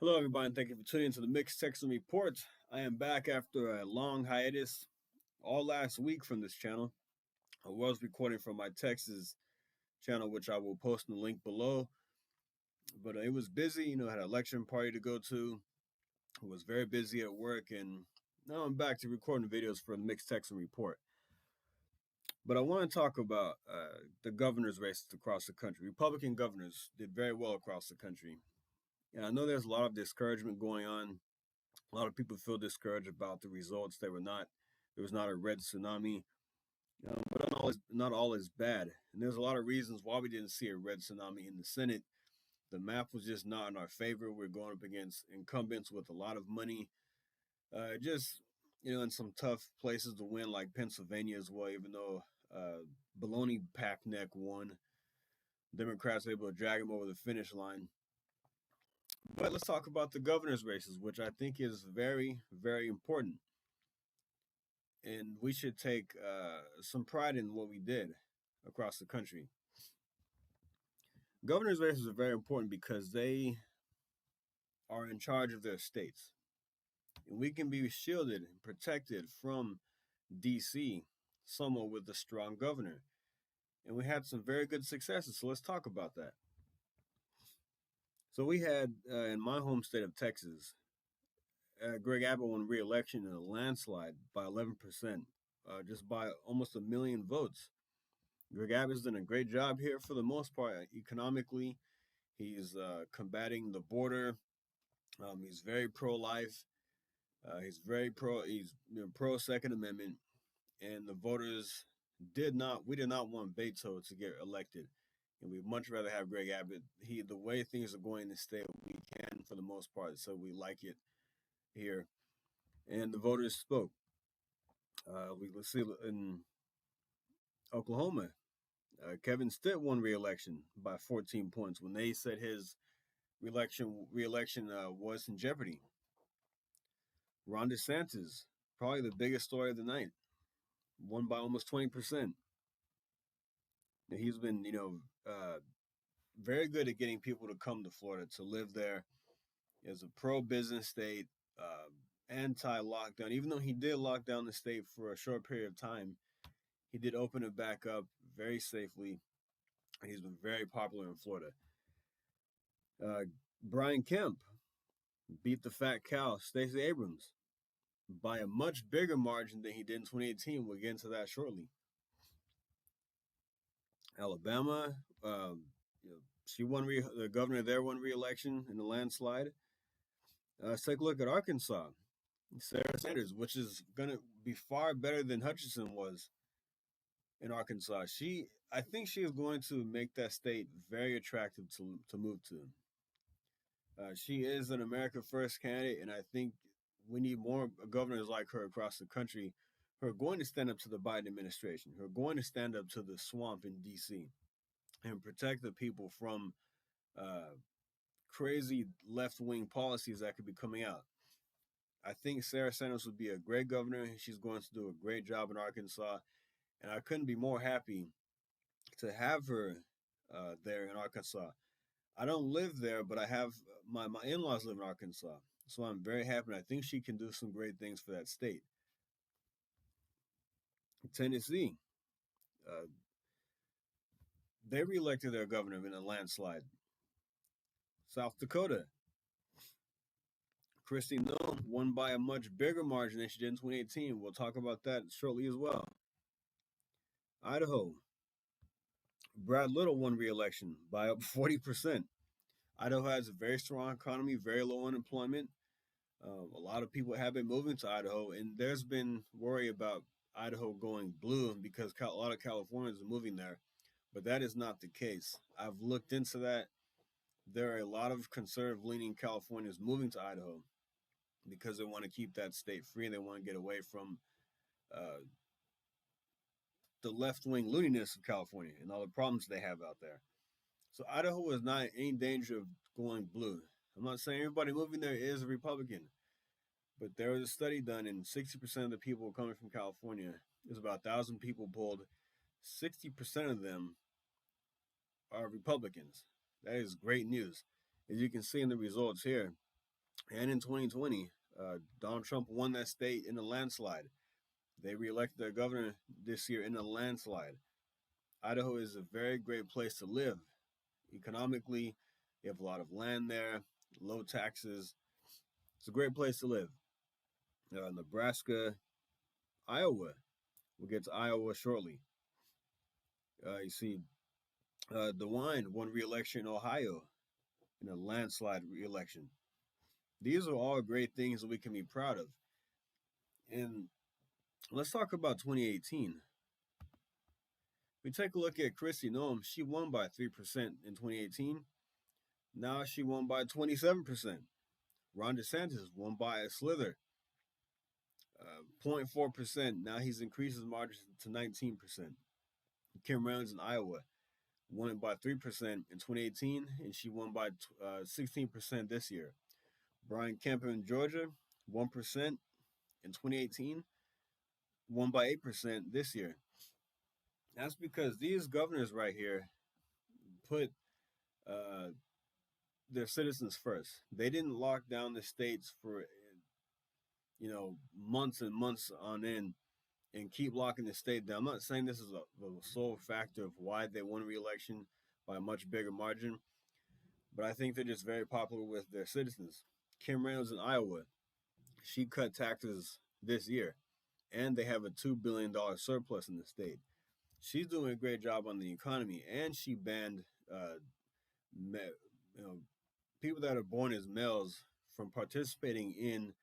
Hello, everybody, and thank you for tuning into the Mixed Texan Report. I am back after a long hiatus all last week from this channel. I was recording from my Texas channel, which I will post in the link below, but it was busy. Had an election party to go to. I was very busy at work, and now I'm back to recording videos for the Mixed Texan Report. But I want to talk about the governor's races across the country. Republican governors did very well across the country. And I know there's a lot of discouragement going on. A lot of people feel discouraged about the results. There was not a red tsunami, but not all is bad. And there's a lot of reasons why we didn't see a red tsunami in the Senate. The map was just not in our favor. We're going up against incumbents with a lot of money. Just in some tough places to win, like Pennsylvania as well. Even though Baloney Packneck won, Democrats were able to drag him over the finish line. But let's talk about the governor's races, which I think is very, very important. And we should take some pride in what we did across the country. Governor's races are very important because they are in charge of their states. And we can be shielded and protected from DC, someone with a strong governor. And we had some very good successes. So let's talk about that. So we had, in my home state of Texas, Greg Abbott won re-election in a landslide by 11%, just by almost 1 million votes. Greg Abbott's done a great job here for the most part economically. He's combating the border. He's very pro-life. He's very pro. He's pro Second Amendment, and the voters we did not want Beto to get elected, and we'd much rather have Greg Abbott. The way things are going in the state, we can for the most part, so we like it here, and the voters spoke. Let's see in Oklahoma. Kevin Stitt won re-election by 14 points when they said his re-election was in jeopardy. Ron DeSantis, probably the biggest story of the night, won by almost 20%. He's been, very good at getting people to come to Florida to live there. As a pro-business state, anti-lockdown. Even though he did lock down the state for a short period of time, he did open it back up very safely. And he's been very popular in Florida. Brian Kemp beat the fat cow, Stacey Abrams, by a much bigger margin than he did in 2018. We'll get into that shortly. Alabama, the governor there won re-election in the landslide. Let's take a look at Arkansas. Sarah Sanders, which is going to be far better than Hutchinson was in Arkansas. I think she is going to make that state very attractive to move to. She is an America First candidate, and I think we need more governors like her across the country who are going to stand up to the Biden administration, who are going to stand up to the swamp in D.C. and protect the people from crazy left-wing policies that could be coming out. I think Sarah Sanders would be a great governor. She's going to do a great job in Arkansas, and I couldn't be more happy to have her there in Arkansas. I don't live there, but I have my in-laws live in Arkansas, so I'm very happy. And I think she can do some great things for that state. Tennessee, they reelected their governor in a landslide. South Dakota, Kristi Noem won by a much bigger margin than she did in 2018. We'll talk about that shortly as well. Idaho, Brad Little won re-election by up 40%. Idaho has a very strong economy, very low unemployment. A lot of people have been moving to Idaho, and there's been worry about Idaho going blue because a lot of Californians are moving there, but that is not the case. I've looked into that. There are a lot of conservative-leaning Californians moving to Idaho because they want to keep that state free and they want to get away from the left-wing looniness of California and all the problems they have out there. So Idaho is not in any danger of going blue. I'm not saying everybody moving there is a Republican, but there was a study done, and 60% of the people coming from California, there's about 1,000 people polled, 60% of them are Republicans. That is great news. As you can see in the results here, And in 2020, Donald Trump won that state in a landslide. They reelected their governor this year in a landslide. Idaho is a very great place to live. Economically, you have a lot of land there, low taxes. It's a great place to live. Nebraska, Iowa. We'll get to Iowa shortly. You see, DeWine won re-election in Ohio in a landslide re-election. These are all great things that we can be proud of. And let's talk about 2018. We take a look at Chrissy Noem. She won by 3% in 2018. Now she won by 27%. Ron DeSantis won by a slither, 0.4%. Now he's increased his margin to 19%. Kim Reynolds in Iowa won it by 3% in 2018, and she won by 16% this year. Brian Kemp in Georgia, 1% in 2018, won by 8% this year. That's because these governors right here put uh, their citizens first. They didn't lock down the states for months and months on end and keep locking the state down. I'm not saying this is the sole factor of why they won re-election by a much bigger margin, but I think they're just very popular with their citizens. Kim Reynolds in Iowa, she cut taxes this year, and they have a $2 billion surplus in the state. She's doing a great job on the economy, and she banned you know people that are born as males from participating in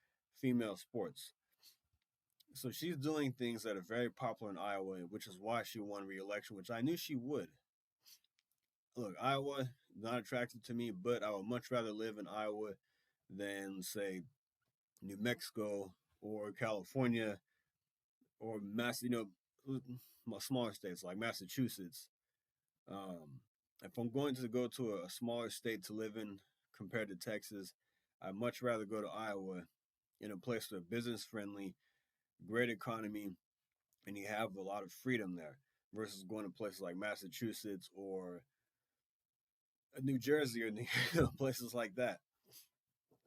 female sports. So she's doing things that are very popular in Iowa, which is why she won re-election, which I knew she would. Look, Iowa not attractive to me, but I would much rather live in Iowa than say New Mexico or California or smaller states like Massachusetts. If I'm going to go to a smaller state to live in compared to Texas, I'd much rather go to Iowa in a place that's business friendly, great economy, and you have a lot of freedom there versus going to places like Massachusetts or New Jersey or places like that.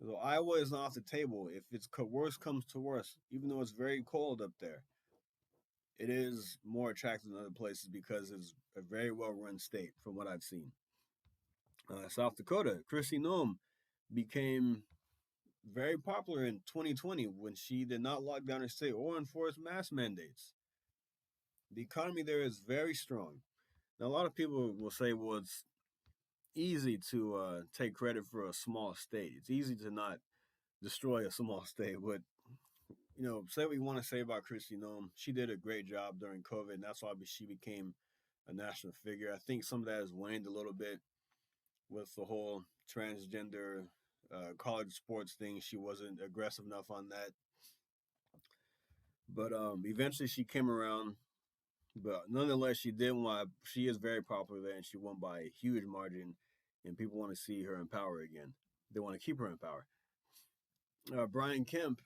So Iowa is not off the table. If it's worse comes to worse, even though it's very cold up there, it is more attractive than other places because it's a very well-run state from what I've seen. South Dakota, Chrissy Noem became very popular in 2020 when she did not lock down her state or enforce mask mandates. The economy there is very strong. Now, a lot of people will say, well, it's easy to take credit for a small state. It's easy to not destroy a small state. But, say what you want to say about Christy Nome. She did a great job during COVID, and that's why she became a national figure. I think some of that has waned a little bit with the whole transgender college sports thing. She wasn't aggressive enough on that. But eventually she came around. But nonetheless, she did won. She is very popular there, and she won by a huge margin. And people want to see her in power again. They want to keep her in power. Brian Kemp,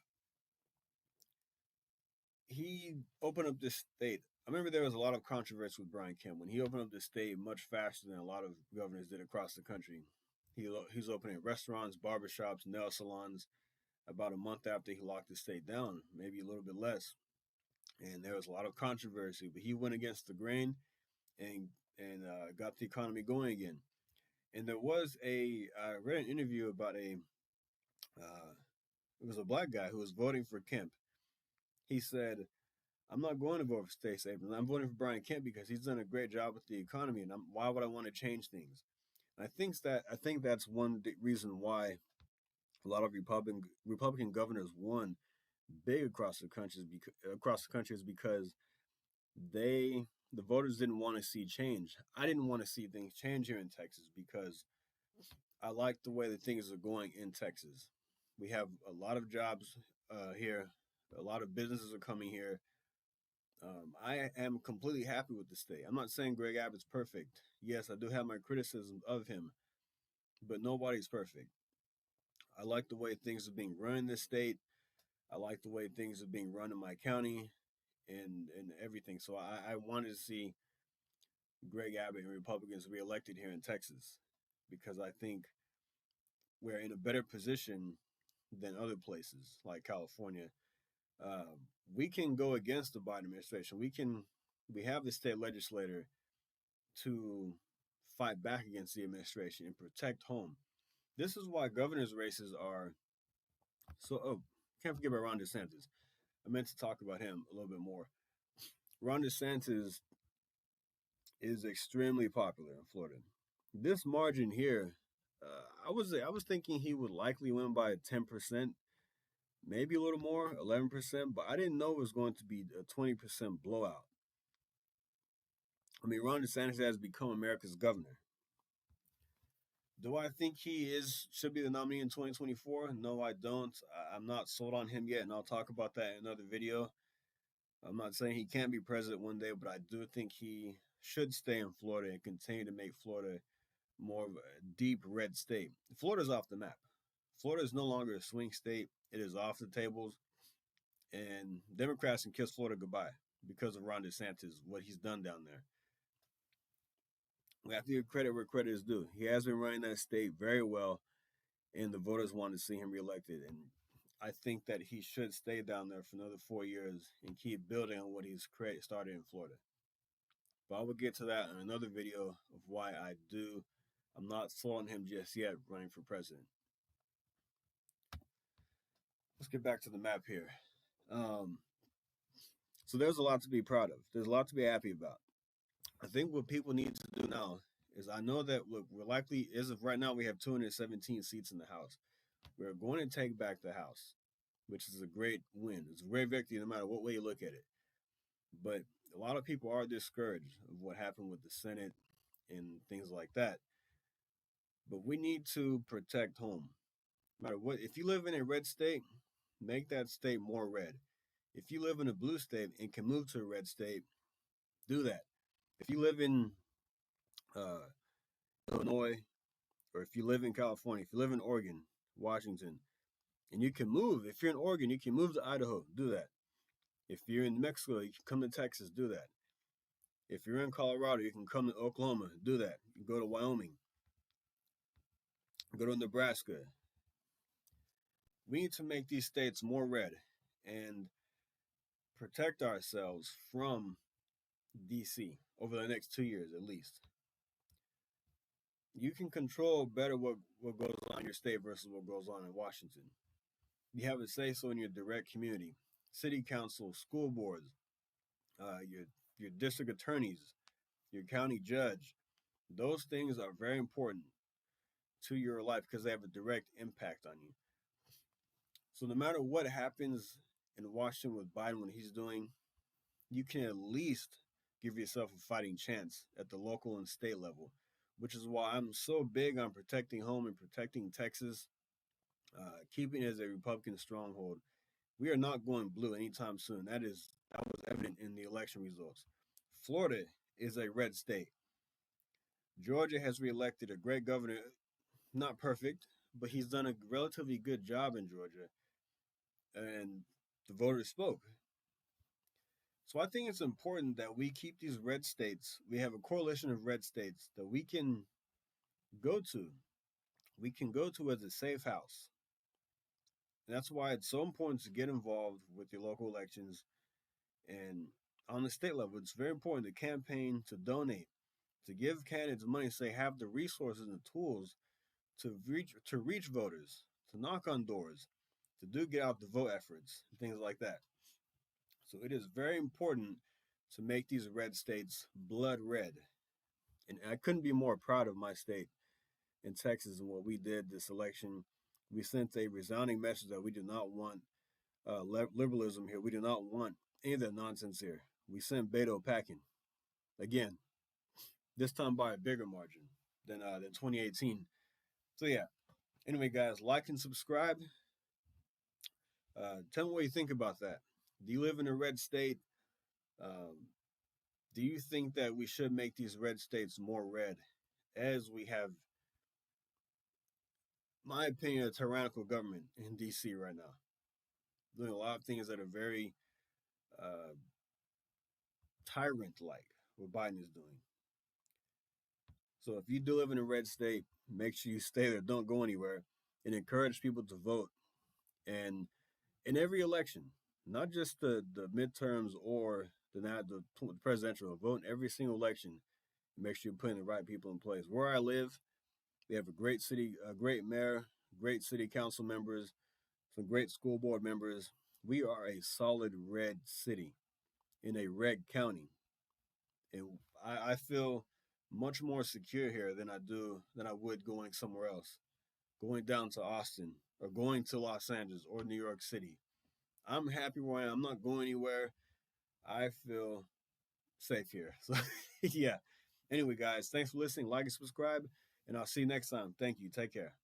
he opened up this state. I remember there was a lot of controversy with Brian Kemp when he opened up the state much faster than a lot of governors did across the country. He's opening restaurants, barbershops, nail salons about a month after he locked the state down, maybe a little bit less. And there was a lot of controversy, but he went against the grain and got the economy going again. And there was I read an interview about uh, it was a black guy who was voting for Kemp. He said, "I'm not going to vote for Stacey Abrams. I'm voting for Brian Kemp because he's done a great job with the economy, and why would I want to change things?" And I think that's one reason why a lot of Republican governors won big across the country is because the voters didn't want to see change. I didn't want to see things change here in Texas because I like the way that things are going in Texas. We have a lot of jobs here. A lot of businesses are coming here. I am completely happy with the state. I'm not saying Greg Abbott's perfect. Yes, I do have my criticisms of him, but nobody's perfect. I like the way things are being run in this state. I like the way things are being run in my county and everything. So I wanted to see Greg Abbott and Republicans reelected here in Texas because I think we're in a better position than other places like California. Uh, we can go against the Biden administration. We have the state legislator to fight back against the administration and protect home. This is why governor's races are so. Oh, can't forget about Ron DeSantis. I meant to talk about him a little bit more. Ron DeSantis is extremely popular in Florida. This margin here, I was thinking he would likely win by 10%, maybe a little more, 11%, but I didn't know it was going to be a 20% blowout. I mean, Ron DeSantis has become America's governor. Do I think he is should be the nominee in 2024? No, I don't. I'm not sold on him yet, and I'll talk about that in another video. I'm not saying he can't be president one day, but I do think he should stay in Florida and continue to make Florida more of a deep red state. Florida's off the map. Florida is no longer a swing state. It is off the tables, and Democrats can kiss Florida goodbye because of Ron DeSantis, what he's done down there. We have to give credit where credit is due. He has been running that state very well, and the voters want to see him reelected. And I think that he should stay down there for another 4 years and keep building on what he's started in Florida. But I will get to that in another video of why I'm not sold on him just yet running for president. Let's get back to the map here. Um, so there's a lot to be proud of. There's a lot to be happy about. I think what people need to do now is I know that look, we're likely, as of right now, we have 217 seats in the House. We're going to take back the House, which is a great win. It's a great victory no matter what way you look at it. But a lot of people are discouraged of what happened with the Senate and things like that. But we need to protect home. No matter what, if you live in a red state, make that state more red. If you live in a blue state and can move to a red state, do that. If you live in uh, Illinois, or if you live in California, if you live in Oregon, Washington, and you can move, if you're in Oregon, you can move to Idaho, do that. If you're in Mexico, you can come to Texas, do that. If you're in Colorado, you can come to Oklahoma, do that. You can go to Wyoming, go to Nebraska. We need to make these states more red and protect ourselves from DC over the next 2 years at least. You can control better what goes on in your state versus what goes on in Washington. You have a say so in your direct community, city council, school boards, your district attorneys, your county judge. Those things are very important to your life because they have a direct impact on you. So no matter what happens in Washington with Biden, what he's doing, you can at least give yourself a fighting chance at the local and state level, which is why I'm so big on protecting home and protecting Texas, keeping it as a Republican stronghold. We are not going blue anytime soon. That was evident in the election results. Florida is a red state. Georgia has reelected a great governor, not perfect, but he's done a relatively good job in Georgia, and the voters spoke. So I think it's important that we keep these red states. We have a coalition of red states that we can go to. We can go to as a safe house. And that's why it's so important to get involved with your local elections. And on the state level, it's very important to campaign, to donate, to give candidates money so they have the resources and the tools to reach voters, to knock on doors, to do get out the vote efforts, and things like that. So it is very important to make these red states blood red. And I couldn't be more proud of my state in Texas and what we did this election. We sent a resounding message that we do not want liberalism here. We do not want any of that nonsense here. We sent Beto packing again, this time by a bigger margin than 2018. So yeah. Anyway, guys, like and subscribe. Tell me what you think about that. Do you live in a red state? Do you think that we should make these red states more red, as we have, my opinion, a tyrannical government in DC right now, doing a lot of things that are very uh, tyrant-like, what Biden is doing. So if you do live in a red state, make sure you stay there. Don't go anywhere, and encourage people to vote And in every election, not just the midterms or the presidential vote, in every single election, make sure you're putting the right people in place. Where I live, we have a great city, a great mayor, great city council members, some great school board members. We are a solid red city in a red county, and I feel much more secure here than I would going somewhere else, going down to Austin or going to Los Angeles or New York City. I'm happy where I am. I'm not going anywhere. I feel safe here. So yeah. Anyway, guys, thanks for listening. Like and subscribe, and I'll see you next time. Thank you. Take care.